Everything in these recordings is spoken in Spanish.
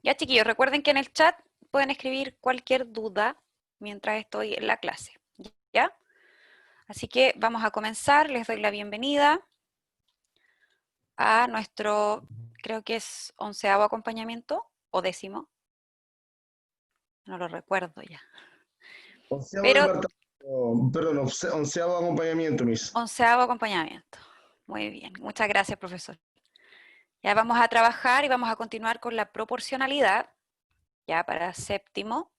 Ya, chiquillos, recuerden que en el chat pueden escribir cualquier duda mientras estoy en la clase, ¿ya? Así que vamos a comenzar. Les doy la bienvenida a nuestro, creo que es 11º acompañamiento o 10º, no lo recuerdo ya. Onceavo Pero departamento, perdón, onceavo acompañamiento, Miss. 11º acompañamiento. Muy bien, muchas gracias, profesor. Ya vamos a trabajar y vamos a continuar con la proporcionalidad, ya para séptimo.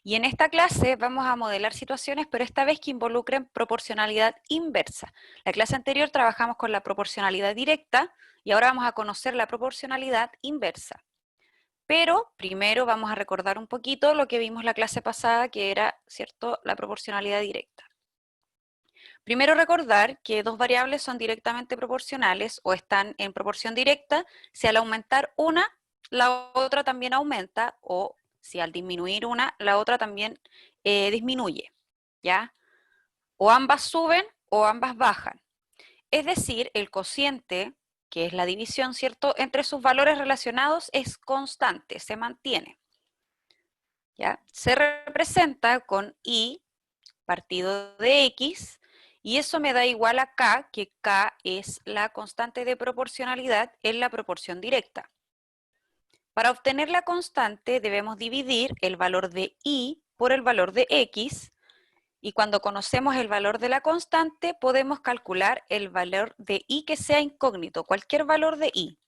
Y en esta clase vamos a modelar situaciones, pero esta vez que involucren proporcionalidad inversa. La clase anterior trabajamos con la proporcionalidad directa y ahora vamos a conocer la proporcionalidad inversa. Pero primero vamos a recordar un poquito lo que vimos la clase pasada, que era, ¿cierto?, la proporcionalidad directa. Primero recordar que dos variables son directamente proporcionales o están en proporción directa si al aumentar una, la otra también aumenta, o si al disminuir una, la otra también disminuye, ¿ya? O ambas suben o ambas bajan. Es decir, el cociente, que es la división, ¿cierto?, entre sus valores relacionados es constante, se mantiene, ¿ya? Se representa con y partido de x, y eso me da igual a k, que k es la constante de proporcionalidad en la proporción directa. Para obtener la constante debemos dividir el valor de y por el valor de x, y cuando conocemos el valor de la constante podemos calcular el valor de y que sea incógnito, cualquier valor de y.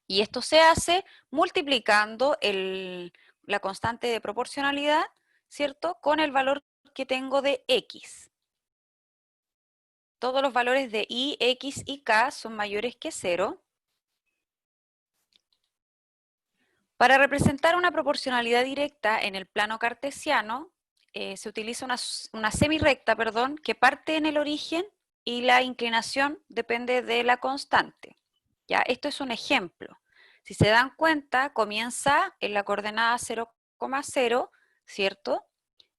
Y esto se hace multiplicando la constante de proporcionalidad, ¿cierto?, con el valor que tengo de x. Todos los valores de y, x y k son mayores que 0. Para representar una proporcionalidad directa en el plano cartesiano, se utiliza una semirrecta, perdón, que parte en el origen y la inclinación depende de la constante. ¿Ya? Esto es un ejemplo. Si se dan cuenta, comienza en la coordenada 0,0, ¿cierto?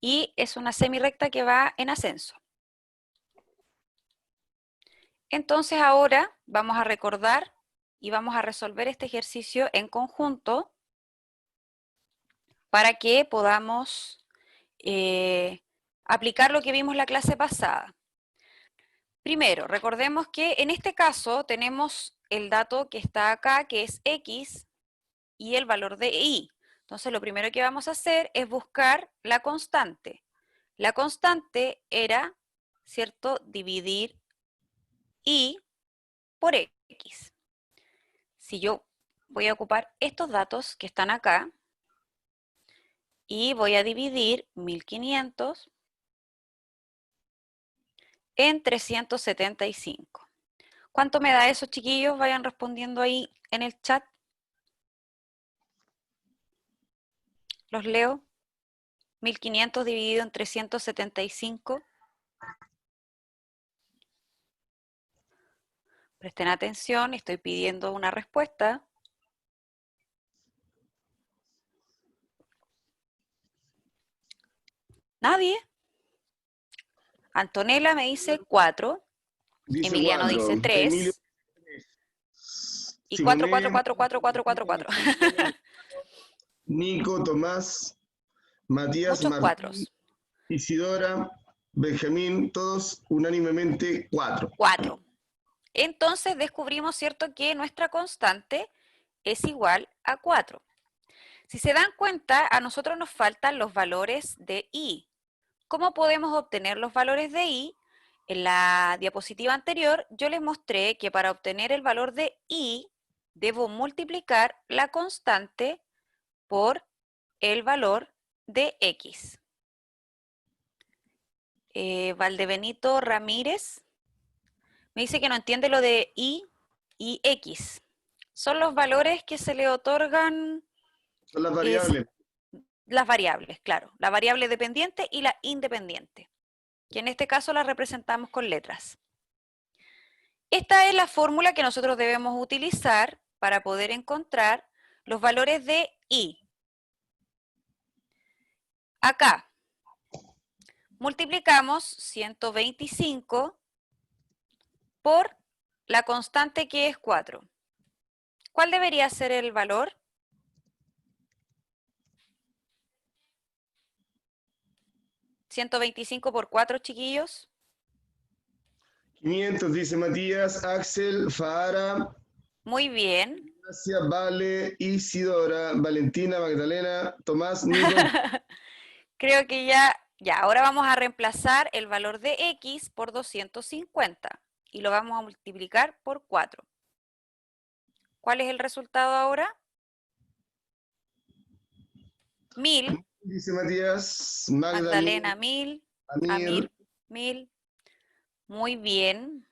Y es una semirrecta que va en ascenso. Entonces ahora vamos a recordar y vamos a resolver este ejercicio en conjunto para que podamos aplicar lo que vimos la clase pasada. Primero, recordemos que en este caso tenemos el dato que está acá, que es x, y el valor de y. Entonces lo primero que vamos a hacer es buscar la constante. La constante era, ¿cierto?, dividir y por x. Si yo voy a ocupar estos datos que están acá y voy a dividir 1500 en 375. ¿Cuánto me da eso, chiquillos? Vayan respondiendo ahí en el chat. Los leo. 1500 dividido en 375. Presten atención, estoy pidiendo una respuesta. ¿Nadie? Antonella me dice 4. Dice Emiliano 4. dice Emilio 3. 3. Y 4, 4, Simone, 4, 4, 4, 4, 4. Nico, Tomás, Matías, Muchos Martín, cuatros. Isidora, Benjamín, todos unánimemente 4. 4. Entonces descubrimos, ¿cierto?, que nuestra constante es igual a 4. Si se dan cuenta, a nosotros nos faltan los valores de y. ¿Cómo podemos obtener los valores de y? En la diapositiva anterior yo les mostré que para obtener el valor de y debo multiplicar la constante por el valor de x. Valdebenito Ramírez me dice que no entiende lo de y x. Son los valores que se le otorgan Son las variables. las variables, claro. La variable dependiente y la independiente, que en este caso la representamos con letras. Esta es la fórmula que nosotros debemos utilizar para poder encontrar los valores de y. Acá multiplicamos 125 por la constante que es 4. ¿Cuál debería ser el valor? 125 por 4, chiquillos. 500, dice Matías, Axel, Fahara, Muy bien. Gracia, Vale, Isidora, Valentina, Magdalena, Tomás, Nico. Creo que ya, ahora vamos a reemplazar el valor de X por 250 y lo vamos a multiplicar por 4. ¿Cuál es el resultado ahora? 1000. Dice Matías, Magda, Magdalena, 1000. Amir. 1000. Muy bien.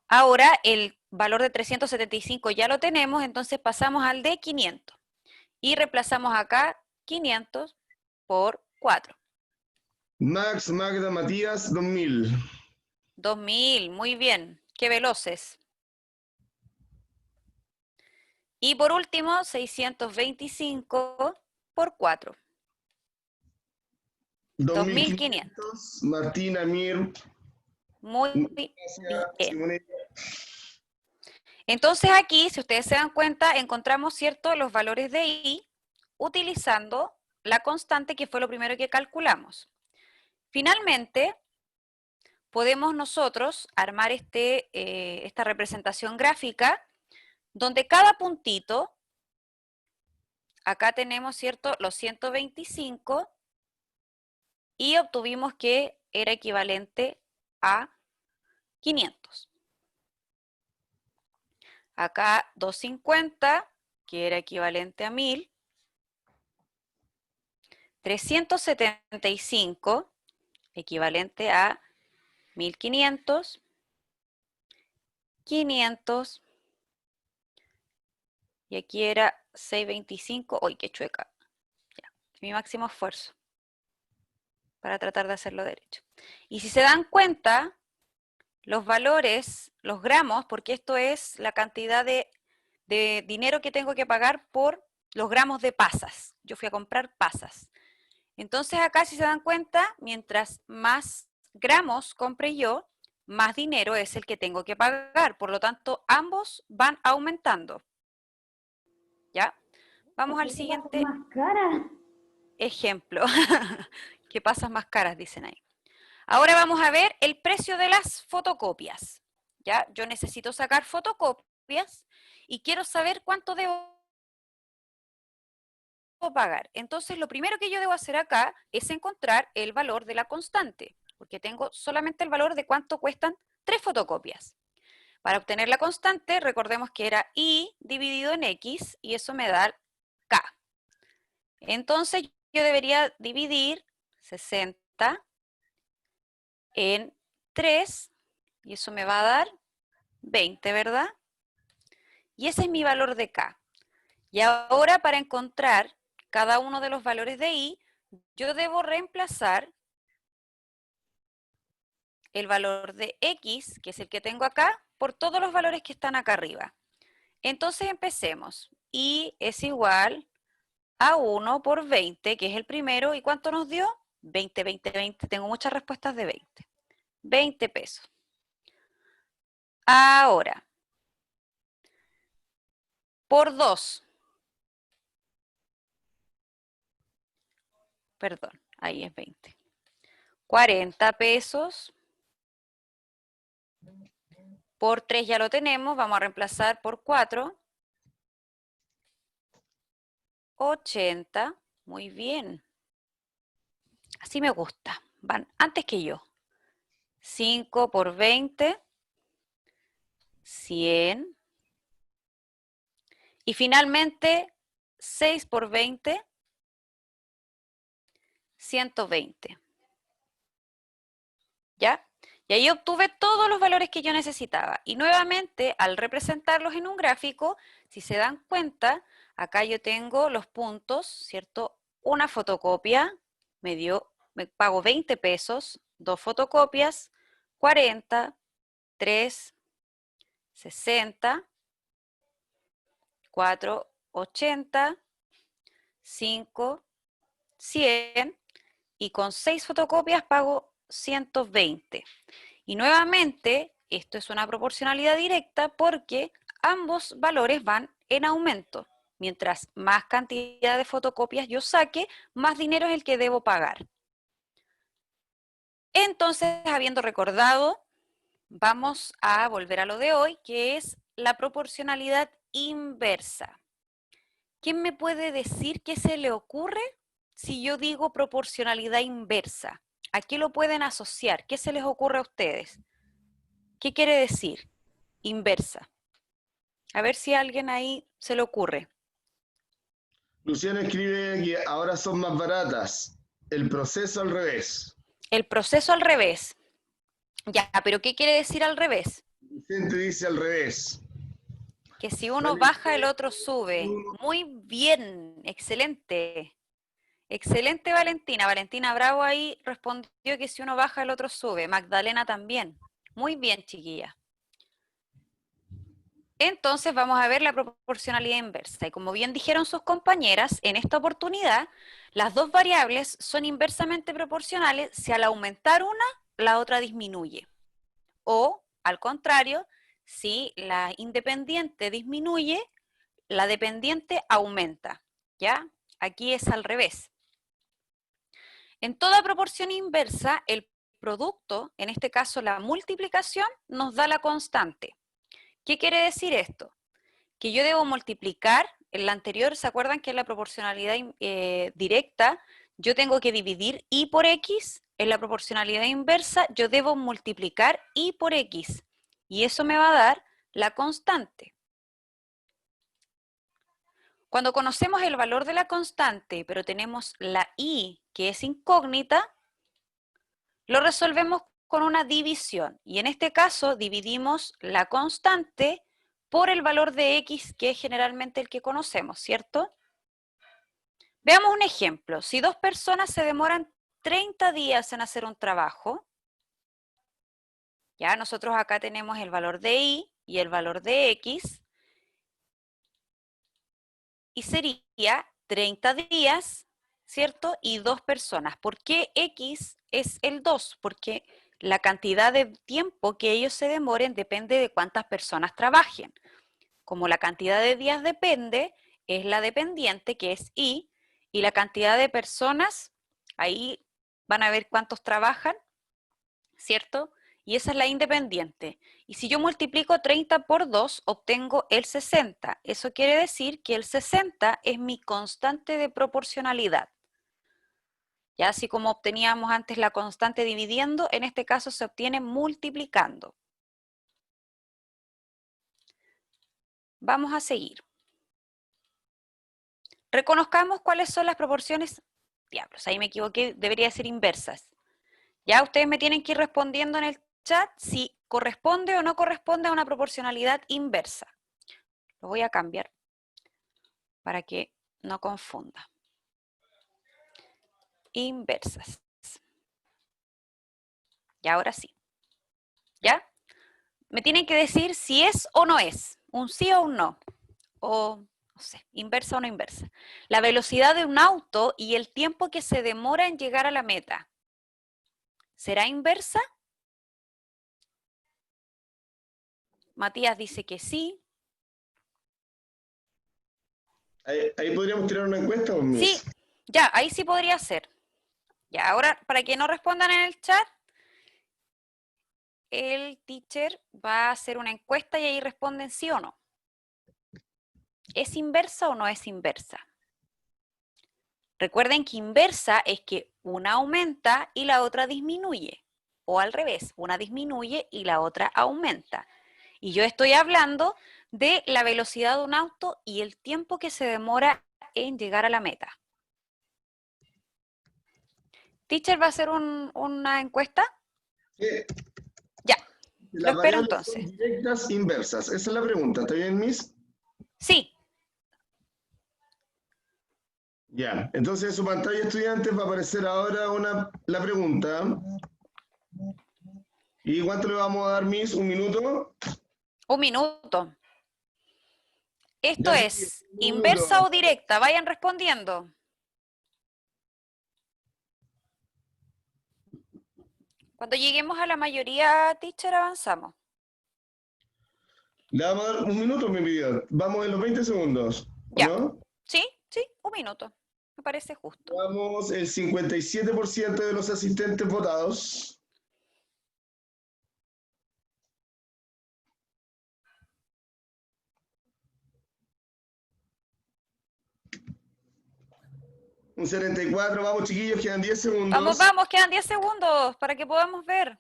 Ahora el valor de 375 ya lo tenemos, entonces pasamos al de 500. Y reemplazamos acá 500 por 4. Max, Magda, Matías, 2000. 2000, muy bien. Qué veloces. Y por último, 625 por 4. 2500. Martín, Amir. Muy Gracias, bien. Simonetta. Entonces aquí, si ustedes se dan cuenta, encontramos, ¿cierto?, los valores de I utilizando la constante que fue lo primero que calculamos. Finalmente, podemos nosotros armar esta representación gráfica donde cada puntito, acá tenemos, ¿cierto?, los 125 y obtuvimos que era equivalente a 500. Acá 250, que era equivalente a 1000. 375, equivalente a 1500. 500. Y aquí era 625. ¡Uy, qué chueca! Ya, mi máximo esfuerzo para tratar de hacerlo derecho. Y si se dan cuenta, los valores, los gramos, porque esto es la cantidad de dinero que tengo que pagar por los gramos de pasas. Yo fui a comprar pasas. Entonces acá, si se dan cuenta, mientras más gramos compre yo, más dinero es el que tengo que pagar. Por lo tanto, ambos van aumentando. ¿Ya? Vamos al siguiente ejemplo. ¿Qué pasas más caras? Dicen ahí. Ahora vamos a ver el precio de las fotocopias. ¿Ya? Yo necesito sacar fotocopias y quiero saber cuánto debo pagar. Entonces, lo primero que yo debo hacer acá es encontrar el valor de la constante, porque tengo solamente el valor de cuánto cuestan 3 fotocopias. Para obtener la constante, recordemos que era Y dividido en X, y eso me da K. Entonces, yo debería dividir 60 en 3, y eso me va a dar 20, ¿verdad? Y ese es mi valor de K. Y ahora, para encontrar cada uno de los valores de I, yo debo reemplazar el valor de X, que es el que tengo acá, por todos los valores que están acá arriba. Entonces empecemos. I es igual a 1 por 20, que es el primero. ¿Y cuánto nos dio? 20, 20, 20. Tengo muchas respuestas de 20. 20 pesos. Ahora, por 2. Perdón, ahí es 20. 40 pesos. Por 3 ya lo tenemos, vamos a reemplazar por 4. 80, muy bien. Así me gusta, van antes que yo. 5 por 20, 100. Y finalmente, 6 por 20, 120. ¿Ya? Y ahí obtuve todos los valores que yo necesitaba. Y nuevamente, al representarlos en un gráfico, si se dan cuenta, acá yo tengo los puntos, ¿cierto? Una fotocopia me pago 20 pesos, 2 fotocopias, 40, 3, 60, 4, 80, 5, 100, y con 6 fotocopias pago 120. Y nuevamente, esto es una proporcionalidad directa porque ambos valores van en aumento. Mientras más cantidad de fotocopias yo saque, más dinero es el que debo pagar. Entonces, habiendo recordado, vamos a volver a lo de hoy, que es la proporcionalidad inversa. ¿Quién me puede decir qué se le ocurre si yo digo proporcionalidad inversa? ¿A qué lo pueden asociar? ¿Qué se les ocurre a ustedes? ¿Qué quiere decir inversa? A ver si a alguien ahí se le ocurre. Luciana escribe que ahora son más baratas. El proceso al revés. El proceso al revés. Ya, pero ¿qué quiere decir al revés? Vicente dice al revés. Que si uno Vale, baja, el otro sube. Muy bien, excelente. Excelente, Valentina. Valentina Bravo ahí respondió que si uno baja, el otro sube. Magdalena también. Muy bien, chiquilla. Entonces vamos a ver la proporcionalidad inversa. Y como bien dijeron sus compañeras, en esta oportunidad las dos variables son inversamente proporcionales si al aumentar una, la otra disminuye. O, al contrario, si la independiente disminuye, la dependiente aumenta. ¿Ya? Aquí es al revés. En toda proporción inversa, el producto, en este caso la multiplicación, nos da la constante. ¿Qué quiere decir esto? Que yo debo multiplicar, en la anterior, ¿se acuerdan que en la proporcionalidad directa yo tengo que dividir y por x? En la proporcionalidad inversa yo debo multiplicar y por x. Y eso me va a dar la constante. Cuando conocemos el valor de la constante, pero tenemos la y que es incógnita, lo resolvemos con una división. Y en este caso dividimos la constante por el valor de x, que es generalmente el que conocemos, ¿cierto? Veamos un ejemplo. Si dos personas se demoran 30 días en hacer un trabajo, ya nosotros acá tenemos el valor de y el valor de x, y sería 30 días, ¿cierto? Y dos personas. ¿Por qué x es el 2? Porque la cantidad de tiempo que ellos se demoren depende de cuántas personas trabajen. Como la cantidad de días depende, es la dependiente, que es y la cantidad de personas, ahí van a ver cuántos trabajan, ¿cierto? Y esa es la independiente. Y si yo multiplico 30 por 2, obtengo el 60. Eso quiere decir que el 60 es mi constante de proporcionalidad. Ya así como obteníamos antes la constante dividiendo, en este caso se obtiene multiplicando. Vamos a seguir. Reconozcamos cuáles son las proporciones. Diablos, ahí me equivoqué, debería ser inversas. Ya ustedes me tienen que ir respondiendo en el chat si corresponde o no corresponde a una proporcionalidad inversa. Lo voy a cambiar para que no confunda. Inversas. Y ahora sí. ¿Ya? Me tienen que decir si es o no es. Un sí o un no. O, no sé, inversa o no inversa. La velocidad de un auto y el tiempo que se demora en llegar a la meta. ¿Será inversa? Matías dice que sí. Ahí podríamos tirar una encuesta, pues, Sí, Miss. ya, ahí sí podría ser. Ya, ahora, para que no respondan en el chat, el teacher va a hacer una encuesta y ahí responden sí o no. ¿Es inversa o no es inversa? Recuerden que inversa es que una aumenta y la otra disminuye. O al revés, una disminuye y la otra aumenta. Y yo estoy hablando de la velocidad de un auto y el tiempo que se demora en llegar a la meta. ¿Teacher va a hacer una encuesta? Sí, Ya, lo las espero variables son entonces. directas inversas. Esa es la pregunta. ¿Está bien, Miss? Sí, Ya. Entonces en su pantalla, estudiantes, va a aparecer ahora la pregunta. ¿Y cuánto le vamos a dar, Miss? ¿Un minuto? un minuto. Esto Ya sí, es un inversa minuto. o directa. Vayan respondiendo. Cuando lleguemos a la mayoría, teacher, avanzamos. Le vamos a dar un minuto, mi vida. Vamos en los 20 segundos. ¿o Ya. no? Sí, sí, un minuto. Me parece justo. Vamos, el 57% de los asistentes votados. Un 74%, vamos chiquillos, quedan 10 Vamos, segundos. vamos, quedan 10 segundos para que podamos ver.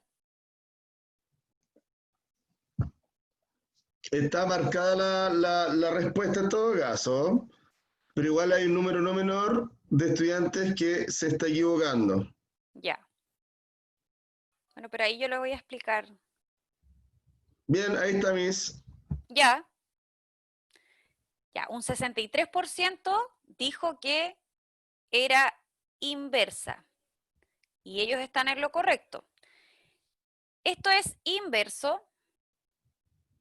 Está marcada la respuesta en todo caso, pero igual hay un número no menor de estudiantes que se está equivocando. Ya. Bueno, pero ahí yo lo voy a explicar. Bien, ahí está Miss. Ya. Ya, un 63% dijo que era inversa. Y ellos están en lo correcto. Esto es inverso,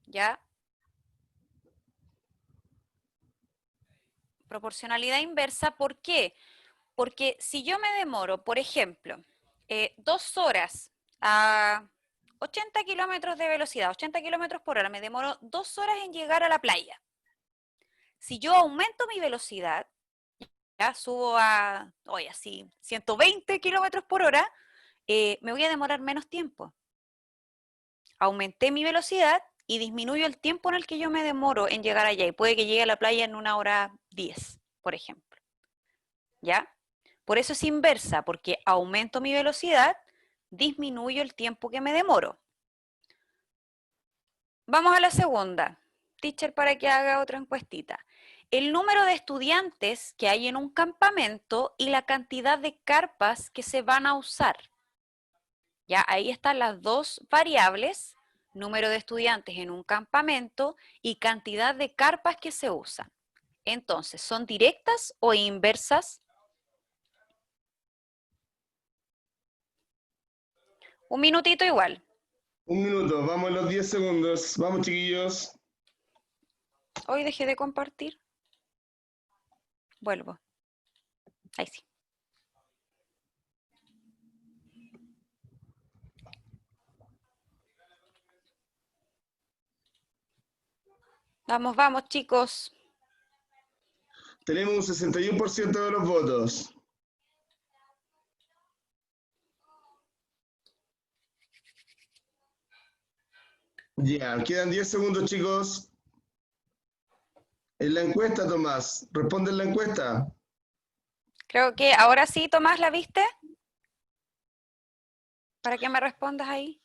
¿ya? Proporcionalidad inversa, ¿por qué? Porque si yo me demoro, por ejemplo, 2 horas a 80 kilómetros de velocidad, 80 kilómetros por hora, me demoro 2 horas en llegar a la playa. Si yo aumento mi velocidad, ya subo a, oye, así, 120 kilómetros por hora, me voy a demorar menos tiempo. Aumenté mi velocidad y disminuyo el tiempo en el que yo me demoro en llegar allá. Y puede que llegue a la playa en 1 hora 10, por ejemplo. ¿Ya? Por eso es inversa, porque aumento mi velocidad, disminuyo el tiempo que me demoro. Vamos a la segunda. Teacher, para que haga otra encuestita. El número de estudiantes que hay en un campamento y la cantidad de carpas que se van a usar. Ya, ahí están las dos variables, número de estudiantes en un campamento y cantidad de carpas que se usan. Entonces, ¿son directas o inversas? Un minutito igual. Un minuto, vamos en los 10 segundos. Vamos chiquillos. Hoy dejé de compartir. Vuelvo. Ahí sí. Vamos, vamos, chicos. Tenemos un 61% de los votos. Ya, quedan 10 segundos, chicos. En la encuesta, Tomás. ¿Responde en la encuesta? Creo que ahora sí, Tomás, ¿la viste? Para que me respondas ahí.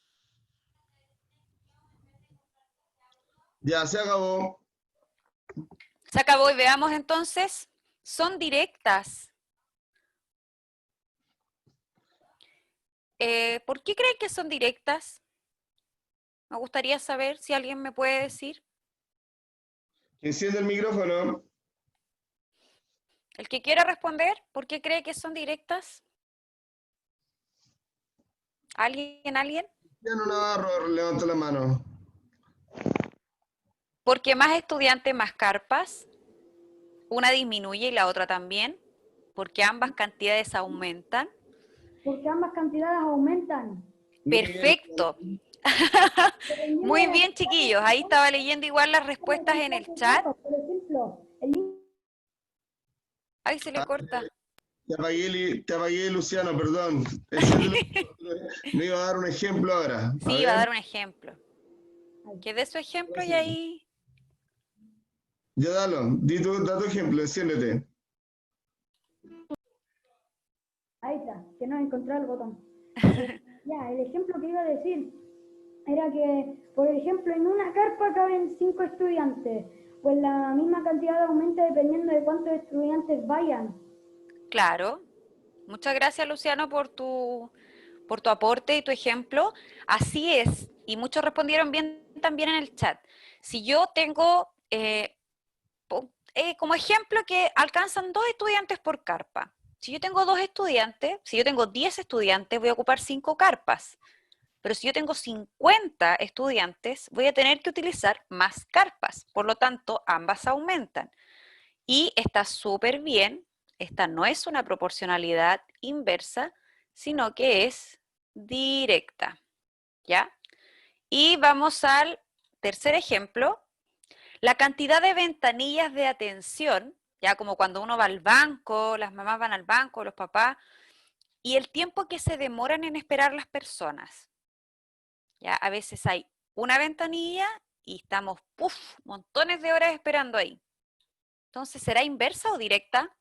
Ya, se acabó. Se acabó y veamos entonces. Son directas. ¿Por qué creen que son directas? Me gustaría saber si alguien me puede decir. Que enciende el micrófono. El que quiera responder, ¿por qué cree que son directas? ¿Alguien? ¿Alguien? Cristiano Navarro, levanta la mano. Porque más estudiantes, más carpas. Una disminuye y la otra también. Porque ambas cantidades aumentan. Porque ambas cantidades aumentan. Muy bien. Perfecto. Muy bien, chiquillos. Ahí estaba leyendo igual las respuestas en el chat. Por ejemplo, el Ahí se le corta. Te apagué, Luciano, perdón. Enciéndelo. Me iba a dar un ejemplo ahora. A Sí, va a ver. dar un ejemplo. Que dé su ejemplo y ahí. Ya dalo. Da tu ejemplo, enciéndete. ahí está, que no encontré el botón. Ya, el ejemplo que iba a decir era que, por ejemplo, en una carpa caben 5 estudiantes, pues la misma cantidad aumenta dependiendo de cuántos estudiantes vayan. Claro. Muchas gracias, Luciano, por tu aporte y tu ejemplo. Así es. Y muchos respondieron bien también en el chat. Si yo tengo como ejemplo que alcanzan 2 estudiantes por carpa. Si yo tengo 2 estudiantes, si yo tengo 10 estudiantes, voy a ocupar 5 carpas. Pero si yo tengo 50 estudiantes, voy a tener que utilizar más carpas. Por lo tanto, ambas aumentan. Y está súper bien. Esta no es una proporcionalidad inversa, sino que es directa. ¿Ya? Y vamos al tercer ejemplo. La cantidad de ventanillas de atención, ya como cuando uno va al banco, las mamás van al banco, los papás, y el tiempo que se demoran en esperar las personas. Ya a veces hay una ventanilla y estamos, montones de horas esperando ahí. Entonces, ¿será inversa o directa?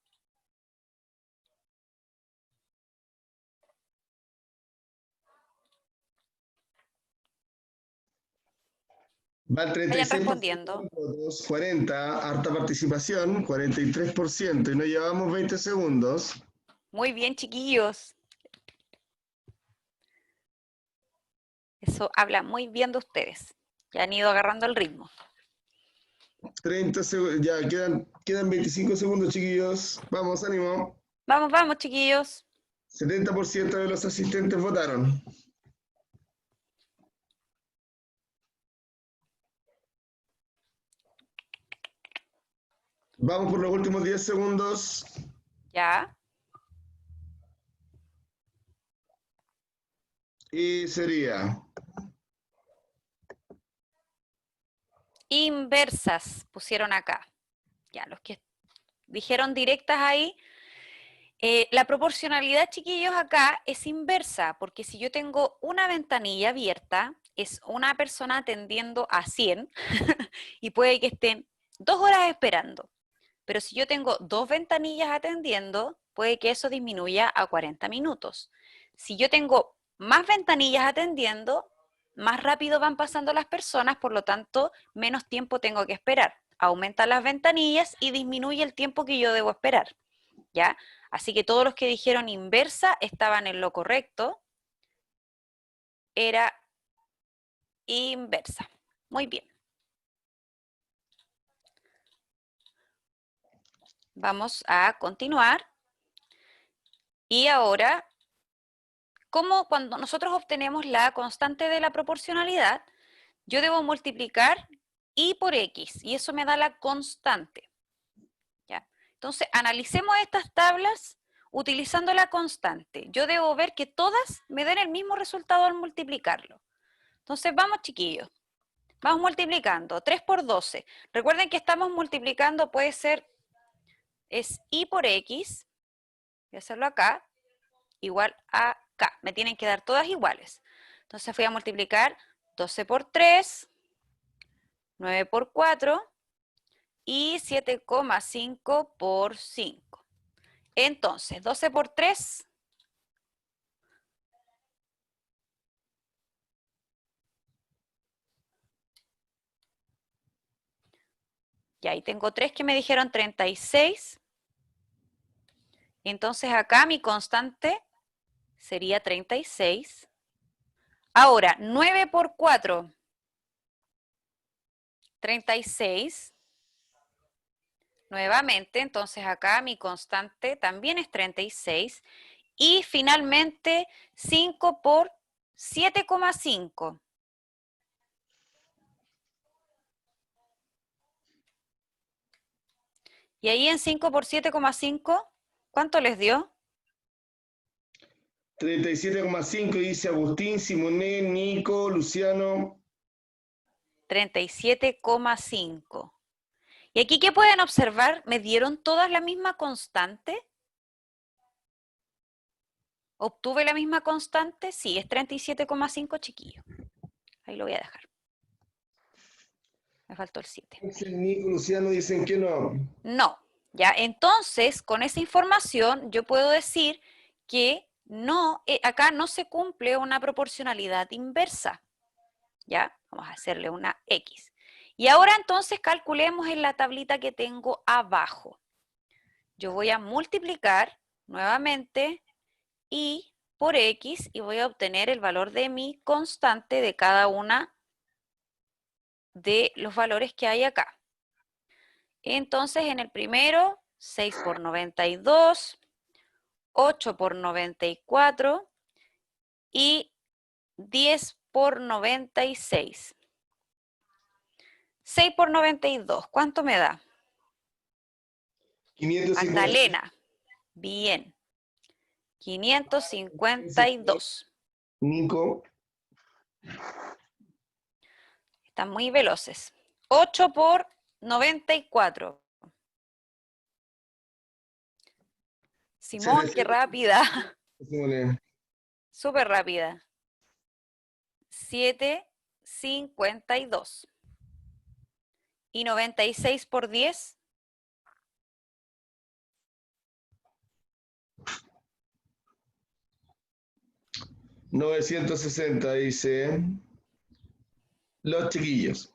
Va el Vayan 36% de respondiendo. los votos, 40, harta participación, 43%, y nos llevamos 20 segundos. Muy bien, chiquillos. Eso habla muy bien de ustedes. Ya han ido agarrando el ritmo. 30 segundos, ya quedan 25 segundos, chiquillos. Vamos, ánimo. Vamos, vamos, chiquillos. 70% de los asistentes votaron. Vamos por los últimos 10 segundos. Ya. Y sería Inversas pusieron acá. Ya, los que dijeron directas ahí. La proporcionalidad, chiquillos, acá es inversa, porque si yo tengo una ventanilla abierta, es una persona atendiendo a 100 y puede que estén 2 horas esperando. Pero si yo tengo 2 ventanillas atendiendo, puede que eso disminuya a 40 minutos. Si yo tengo más ventanillas atendiendo, más rápido van pasando las personas, por lo tanto, menos tiempo tengo que esperar. Aumentan las ventanillas y disminuye el tiempo que yo debo esperar. ¿Ya? Así que todos los que dijeron inversa estaban en lo correcto. Era inversa. Muy bien. Vamos a continuar. Y ahora, como cuando nosotros obtenemos la constante de la proporcionalidad, yo debo multiplicar y por x, y eso me da la constante. ¿Ya? Entonces, analicemos estas tablas utilizando la constante. Yo debo ver que todas me den el mismo resultado al multiplicarlo. Entonces, vamos, chiquillos. Vamos multiplicando. 3 por 12. Recuerden que estamos multiplicando, puede ser, es y por x, voy a hacerlo acá, igual a k. Me tienen que dar todas iguales. Entonces voy a multiplicar 12 por 3, 9 por 4 y 7,5 por 5. Entonces, 12 por 3, y ahí tengo 3 que me dijeron 36. Entonces acá mi constante sería 36. Ahora, 9 por 4, 36. Nuevamente, entonces acá mi constante también es 36. Y finalmente, 5 por 7,5. Y ahí en 5 por 7,5, ¿cuánto les dio? 37,5 dice Agustín, Simoné, Nico, Luciano. 37,5. ¿Y aquí qué pueden observar? ¿Me dieron todas la misma constante? ¿Obtuve la misma constante? Sí, es 37,5, chiquillo. Ahí lo voy a dejar. Me faltó el 7. Nico, Luciano dicen que no. No. Ya, entonces, con esa información, yo puedo decir que no, acá no se cumple una proporcionalidad inversa. ¿Ya? Vamos a hacerle una X. Y ahora entonces calculemos en la tablita que tengo abajo. Yo voy a multiplicar nuevamente y por X y voy a obtener el valor de mi constante de cada una de los valores que hay acá. Entonces, en el primero, 6 por 92, 8 por 94 y 10 por 96. 6 por 92, ¿cuánto me da? 550. Magdalena, bien. 552. Nico. Están muy veloces. 8 por 94. Simón, qué rápida. Simone. Súper rápida. 7,52. ¿Y 96 por 10? 960 dice los chiquillos.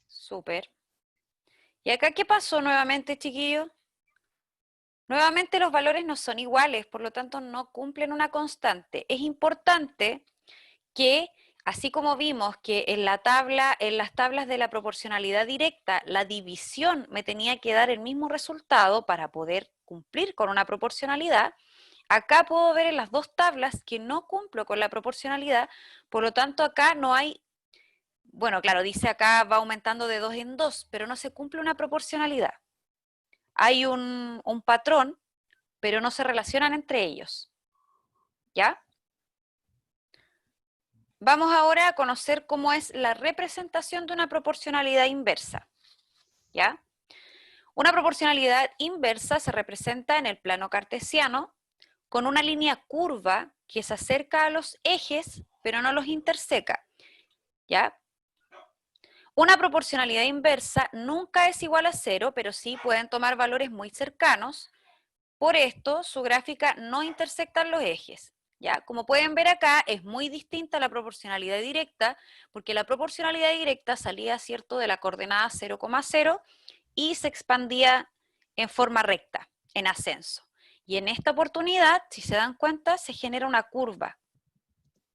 Súper. ¿Y acá qué pasó nuevamente, chiquillos? Nuevamente los valores no son iguales, por lo tanto no cumplen una constante. Es importante que, así como vimos que en las tablas de la proporcionalidad directa, la división me tenía que dar el mismo resultado para poder cumplir con una proporcionalidad, acá puedo ver en las dos tablas que no cumplo con la proporcionalidad, por lo tanto acá no hay, bueno, claro, dice acá va aumentando de 2 en 2, pero no se cumple una proporcionalidad. Hay un patrón, pero no se relacionan entre ellos. ¿Ya? Vamos ahora a conocer cómo es la representación de una proporcionalidad inversa. ¿Ya? Una proporcionalidad inversa se representa en el plano cartesiano con una línea curva que se acerca a los ejes, pero no los interseca. ¿Ya? Una proporcionalidad inversa nunca es igual a 0, pero sí pueden tomar valores muy cercanos. Por esto, su gráfica no intersecta los ejes. ¿Ya? Como pueden ver acá, es muy distinta a la proporcionalidad directa, porque la proporcionalidad directa salía, ¿cierto?, de la coordenada 0,0 y se expandía en forma recta, en ascenso. Y en esta oportunidad, si se dan cuenta, se genera una curva.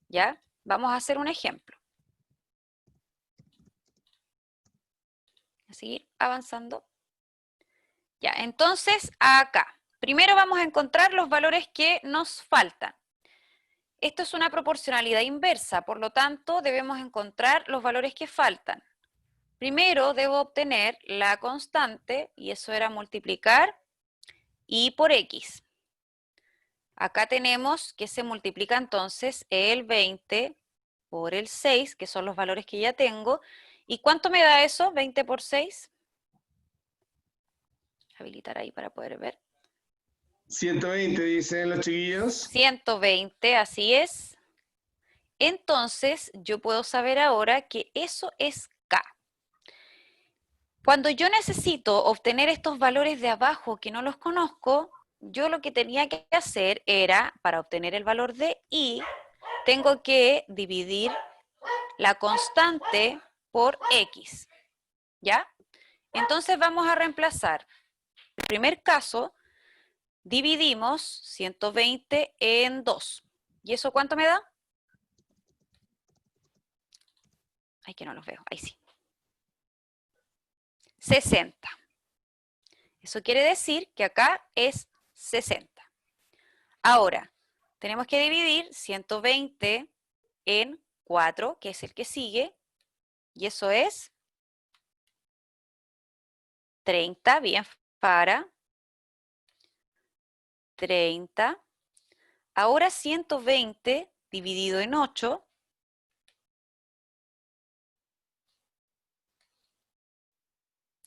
¿Ya? Vamos a hacer un ejemplo. A seguir avanzando. Ya, entonces acá. Primero vamos a encontrar los valores que nos faltan. Esto es una proporcionalidad inversa, por lo tanto debemos encontrar los valores que faltan. Primero debo obtener la constante, y eso era multiplicar y por x. Acá tenemos que se multiplica entonces el 20 por el 6, que son los valores que ya tengo. ¿Y cuánto me da eso? 20 por 6. Habilitar ahí para poder ver. 120 dicen los chiquillos. 120, así es. Entonces, yo puedo saber ahora que eso es K. Cuando yo necesito obtener estos valores de abajo que no los conozco, yo lo que tenía que hacer era, para obtener el valor de I, tengo que dividir la constante por X. ¿Ya? Entonces vamos a reemplazar. En el primer caso, dividimos 120 en 2. ¿Y eso cuánto me da? Ay, que no los veo. Ahí sí. 60. Eso quiere decir que acá es 60. Ahora, tenemos que dividir 120 en 4, que es el que sigue, y eso es 30, bien, para 30. Ahora 120 dividido en 8,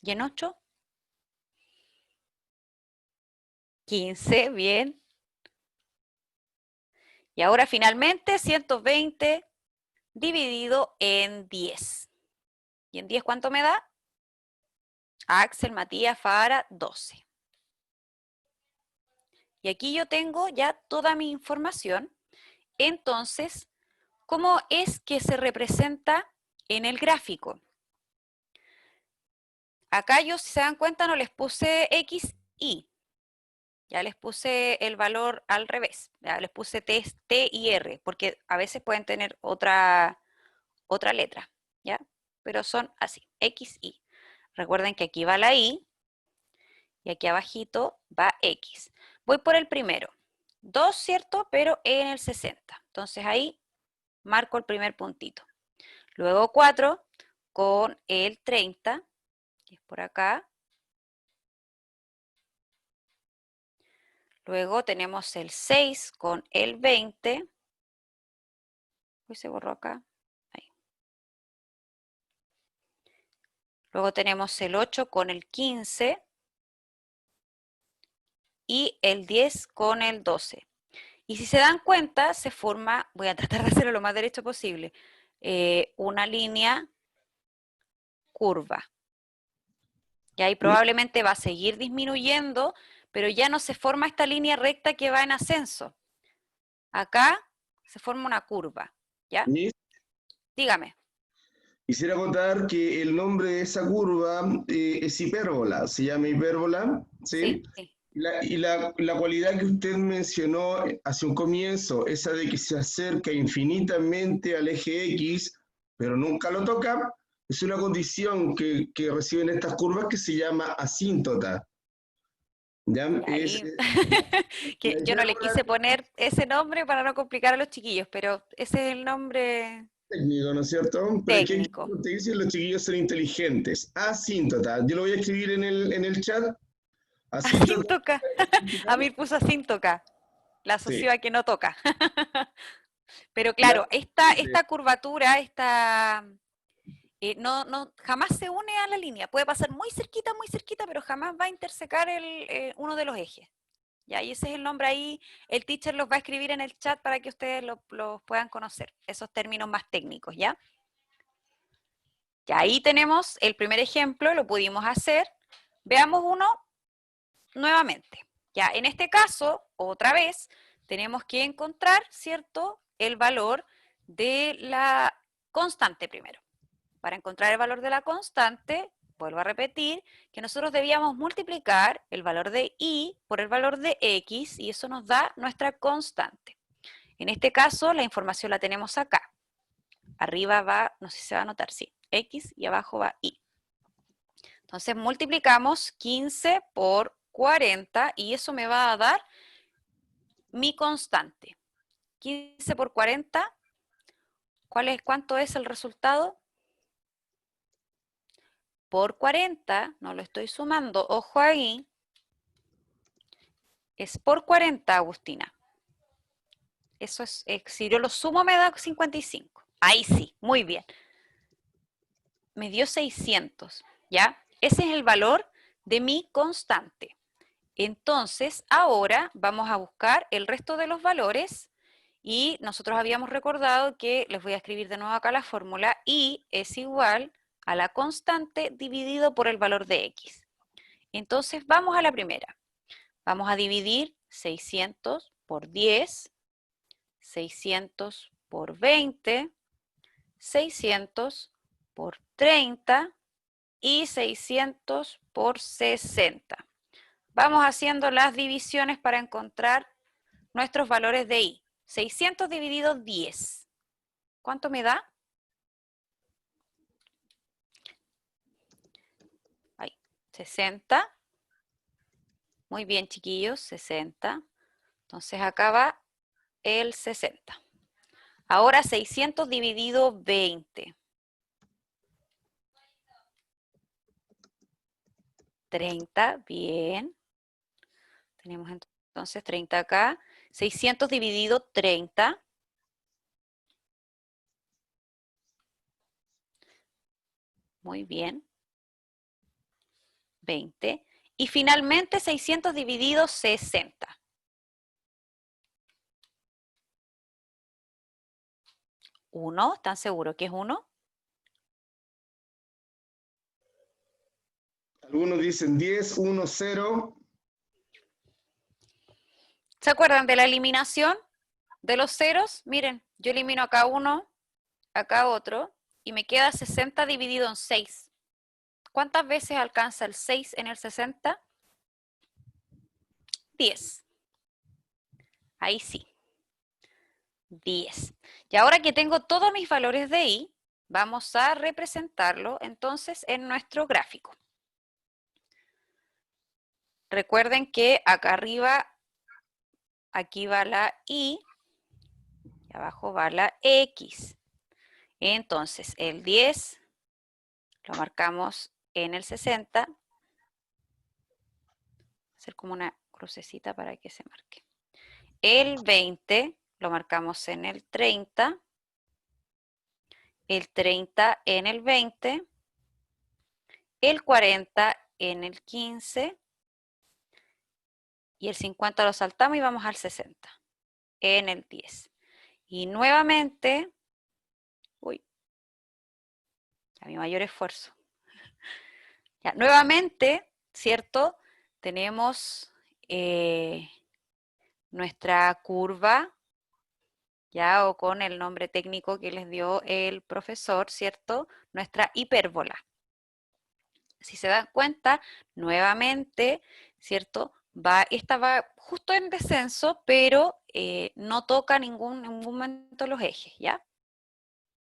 y en 8, 15, bien. Y ahora finalmente 120 dividido en 10. ¿Y en 10 cuánto me da? Axel, Matías, Fara, 12. Y aquí yo tengo ya toda mi información. Entonces, ¿cómo es que se representa en el gráfico? Acá yo, si se dan cuenta, no les puse X, Y. Ya les puse el valor al revés. Ya les puse T y R, porque a veces pueden tener otra letra, ¿ya? Pero son así, X, Y. Recuerden que aquí va la Y y aquí abajito va X. Voy por el primero. 2, ¿cierto? Pero en el 60. Entonces ahí marco el primer puntito. Luego 4 con el 30, que es por acá. Luego tenemos el 6 con el 20. Uy, se borró acá. Ahí. Luego tenemos el 8 con el 15 y el 10 con el 12. Y si se dan cuenta, se forma, voy a tratar de hacerlo lo más derecho posible, una línea curva. Y ahí probablemente va a seguir disminuyendo, pero ya no se forma esta línea recta que va en ascenso. Acá se forma una curva, ¿ya? Miss, Dígame. quisiera contar que el nombre de esa curva es hipérbola, se llama hipérbola, ¿sí? Sí, sí. La cualidad que usted mencionó hace un comienzo, esa de que se acerca infinitamente al eje X, pero nunca lo toca, es una condición que reciben estas curvas que se llama asíntota. ¿Ya? Y ahí, que yo no le quise poner ese nombre para no complicar a los chiquillos, pero ese es el nombre técnico, ¿no es cierto? Pero ¿qué técnico. te dicen? Los chiquillos son inteligentes. Asíntota. Yo lo voy a escribir en el chat. Asíntota. Asíntoca. Amir puso asíntoca. La Sí. asoció a que no toca. Pero La- claro, esta curvatura, jamás se une a la línea. Puede pasar muy cerquita, pero jamás va a intersecar uno de los ejes. ¿Ya? Y ese es el nombre ahí. El teacher los va a escribir en el chat para que ustedes los puedan conocer, esos términos más técnicos, ¿ya? Ya ahí tenemos el primer ejemplo, lo pudimos hacer. Veamos uno nuevamente. Ya, en este caso, otra vez, tenemos que encontrar, ¿cierto?, el valor de la constante primero. Para encontrar el valor de la constante, vuelvo a repetir, que nosotros debíamos multiplicar el valor de y por el valor de x, y eso nos da nuestra constante. En este caso, la información la tenemos acá. Arriba va, no sé si se va a notar, sí, x, y abajo va y. Entonces multiplicamos 15 por 40 y eso me va a dar mi constante. 15 por 40, ¿cuánto es el resultado? Por 40, no lo estoy sumando, ojo ahí, es por 40, Agustina. Eso es, si yo lo sumo me da 55. Ahí sí, muy bien. Me dio 600, ¿ya? Ese es el valor de mi constante. Entonces, ahora vamos a buscar el resto de los valores y nosotros habíamos recordado que, les voy a escribir de nuevo acá la fórmula, y es igual a la constante dividido por el valor de x. Entonces, vamos a la primera. Vamos a dividir 600 por 10, 600 por 20, 600 por 30 y 600 por 60. Vamos haciendo las divisiones para encontrar nuestros valores de i. 600 dividido 10. ¿Cuánto me da? Ahí, 60. Muy bien, chiquillos, 60. Entonces acá va el 60. Ahora 600 dividido 20. 30, bien. Tenemos entonces 30 acá. 600 dividido 30. Muy bien. 20. Y finalmente 600 dividido 60. 1, ¿están seguros que es 1? Algunos dicen 10, 1, 0. ¿Se acuerdan de la eliminación de los ceros? Miren, yo elimino acá uno, acá otro, y me queda 60 dividido en 6. ¿Cuántas veces alcanza el 6 en el 60? 10. Ahí sí. 10. Y ahora que tengo todos mis valores de i, vamos a representarlo entonces en nuestro gráfico. Recuerden que acá arriba, aquí va la y abajo va la x. Entonces, el 10 lo marcamos en el 60. Hacer como una crucecita para que se marque. El 20 lo marcamos en el 30. El 30 en el 20. el 40 en el 15 y el 50 lo saltamos y vamos al 60 en el 10. Y nuevamente, uy, a mi mayor esfuerzo. Ya, nuevamente, ¿cierto? Tenemos nuestra curva, ya, o con el nombre técnico que les dio el profesor, ¿cierto? Nuestra hipérbola. Si se dan cuenta, nuevamente, ¿cierto? Esta va justo en descenso, pero no toca en ningún momento los ejes, ¿ya?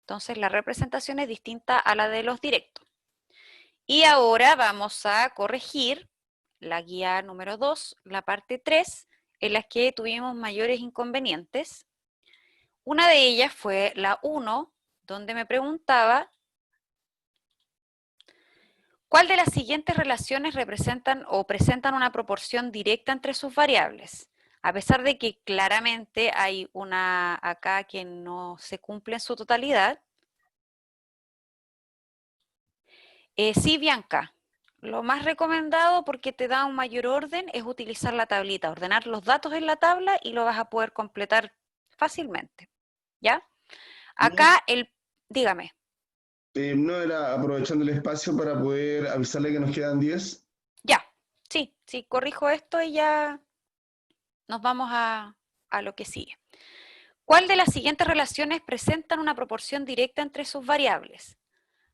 Entonces la representación es distinta a la de los directos. Y ahora vamos a corregir la guía número 2, la parte 3, en la que tuvimos mayores inconvenientes. Una de ellas fue la 1, donde me preguntaba ¿cuál de las siguientes relaciones representan o presentan una proporción directa entre sus variables? A pesar de que claramente hay una acá que no se cumple en su totalidad. Sí, Bianca, lo más recomendado porque te da un mayor orden es utilizar la tablita, ordenar los datos en la tabla y lo vas a poder completar fácilmente, ¿ya? Acá dígame. No era aprovechando el espacio para poder avisarle que nos quedan 10. Ya, sí, corrijo esto y ya nos vamos a lo que sigue. ¿Cuál de las siguientes relaciones presentan una proporción directa entre sus variables?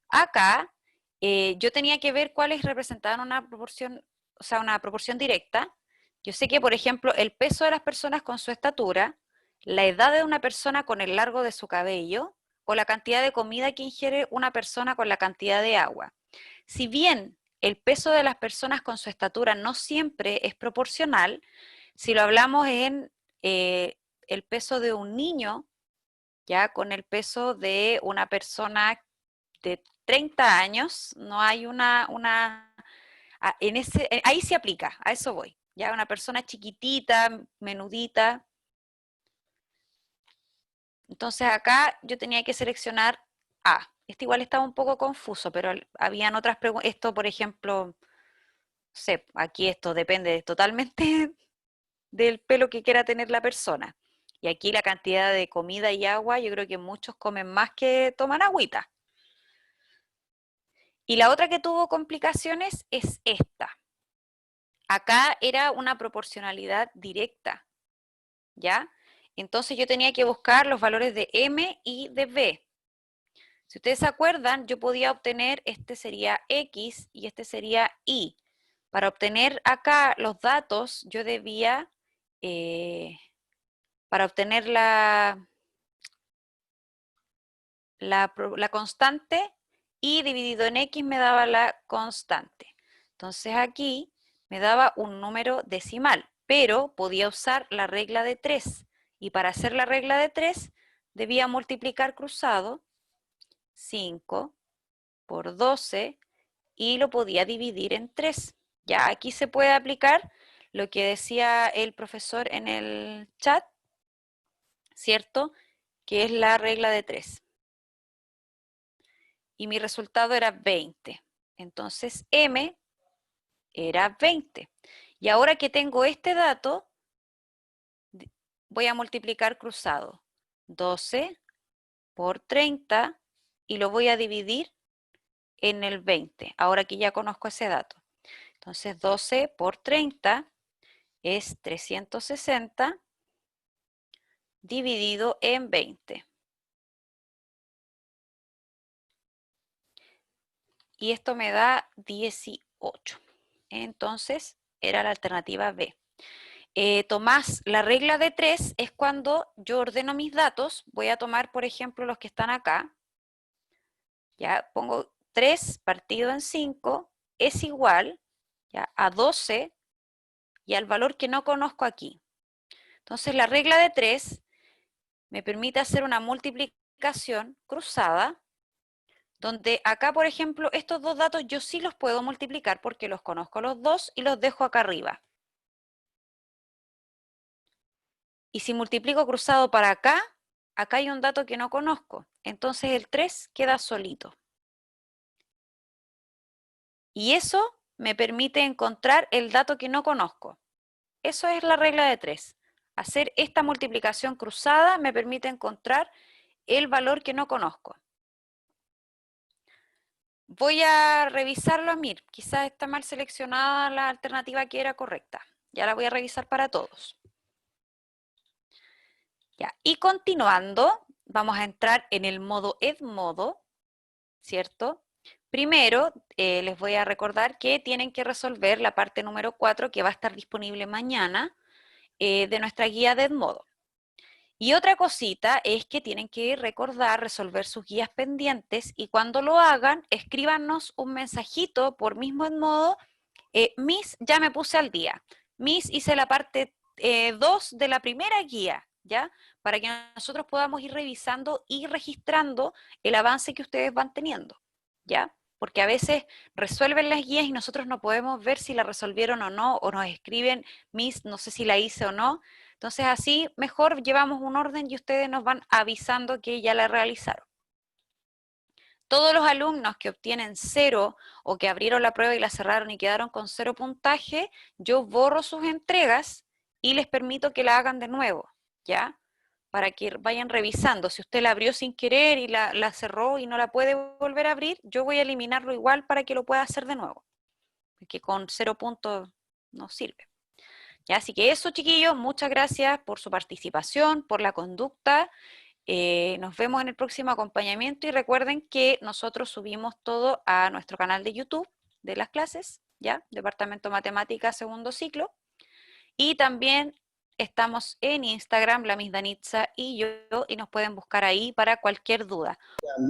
Acá yo tenía que ver cuáles representaban una proporción, o sea, una proporción directa. Yo sé que, por ejemplo, el peso de las personas con su estatura, la edad de una persona con el largo de su cabello, o la cantidad de comida que ingiere una persona con la cantidad de agua. Si bien el peso de las personas con su estatura no siempre es proporcional, si lo hablamos en el peso de un niño, ya con el peso de una persona de 30 años, no hay ahí se aplica, a eso voy, ya una persona chiquitita, menudita. Entonces acá yo tenía que seleccionar A. Este igual estaba un poco confuso, pero habían otras preguntas. Esto, por ejemplo, no sé, aquí esto depende totalmente del pelo que quiera tener la persona. Y aquí la cantidad de comida y agua, yo creo que muchos comen más que toman agüita. Y la otra que tuvo complicaciones es esta. Acá era una proporcionalidad directa, ¿ya? Entonces yo tenía que buscar los valores de M y de B. Si ustedes se acuerdan, yo podía obtener, este sería X y este sería Y. Para obtener acá los datos, yo debía, para obtener la constante, Y dividido en X me daba la constante. Entonces aquí me daba un número decimal, pero podía usar la regla de 3. Y para hacer la regla de 3, debía multiplicar cruzado 5 por 12 y lo podía dividir en 3. Ya aquí se puede aplicar lo que decía el profesor en el chat, ¿cierto? Que es la regla de 3. Y mi resultado era 20. Entonces M era 20. Y ahora que tengo este dato, voy a multiplicar cruzado 12 por 30 y lo voy a dividir en el 20, ahora que ya conozco ese dato. Entonces 12 por 30 es 360 dividido en 20. Y esto me da 18. Entonces era la alternativa B. Tomás, la regla de 3 es cuando yo ordeno mis datos. Voy a tomar, por ejemplo, los que están acá. Ya pongo 3 partido en 5 es igual, ya, a 12 y al valor que no conozco aquí. Entonces la regla de 3 me permite hacer una multiplicación cruzada, donde acá, por ejemplo, estos dos datos yo sí los puedo multiplicar porque los conozco los dos y los dejo acá arriba. Y si multiplico cruzado para acá, acá hay un dato que no conozco. Entonces el 3 queda solito. Y eso me permite encontrar el dato que no conozco. Eso es la regla de 3. Hacer esta multiplicación cruzada me permite encontrar el valor que no conozco. Voy a revisarlo a MIR. Quizás está mal seleccionada la alternativa que era correcta. Ya la voy a revisar para todos. Ya. Y continuando, vamos a entrar en el modo Edmodo, ¿cierto? Primero, les voy a recordar que tienen que resolver la parte número 4 que va a estar disponible mañana de nuestra guía de Edmodo. Y otra cosita es que tienen que recordar resolver sus guías pendientes y cuando lo hagan, escríbanos un mensajito por mismo Edmodo, Miss, ya me puse al día. Miss, hice la parte 2 de la primera guía, ¿ya? Para que nosotros podamos ir revisando y registrando el avance que ustedes van teniendo, ¿ya? Porque a veces resuelven las guías y nosotros no podemos ver si la resolvieron o no, o nos escriben, Miss, no sé si la hice o no. Entonces así mejor llevamos un orden y ustedes nos van avisando que ya la realizaron. Todos los alumnos que obtienen 0 o que abrieron la prueba y la cerraron y quedaron con 0 puntaje, yo borro sus entregas y les permito que la hagan de nuevo, ¿ya? Para que vayan revisando. Si usted la abrió sin querer y la cerró y no la puede volver a abrir, yo voy a eliminarlo igual para que lo pueda hacer de nuevo. Porque con 0 puntos no sirve. ¿Ya? Así que eso, chiquillos, muchas gracias por su participación, por la conducta. Nos vemos en el próximo acompañamiento y recuerden que nosotros subimos todo a nuestro canal de YouTube de las clases, ¿ya? Departamento Matemática segundo ciclo. Y también estamos en Instagram, la Miss Danitza y yo, y nos pueden buscar ahí para cualquier duda.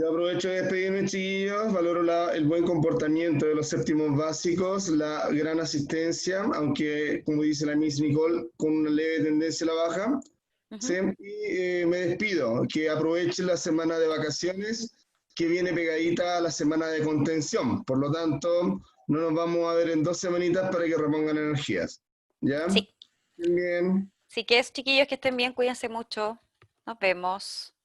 Yo aprovecho de despedirme, chiquillos. Valoro el buen comportamiento de los séptimos básicos, la gran asistencia, aunque, como dice la Miss Nicole, con una leve tendencia a la baja. ¿Sí? Y me despido. Que aprovechen la semana de vacaciones, que viene pegadita a la semana de contención. Por lo tanto, no nos vamos a ver en 2 semanitas para que repongan energías. ¿Ya? Sí. Bien. Así que es, chiquillos, que estén bien, cuídense mucho. Nos vemos.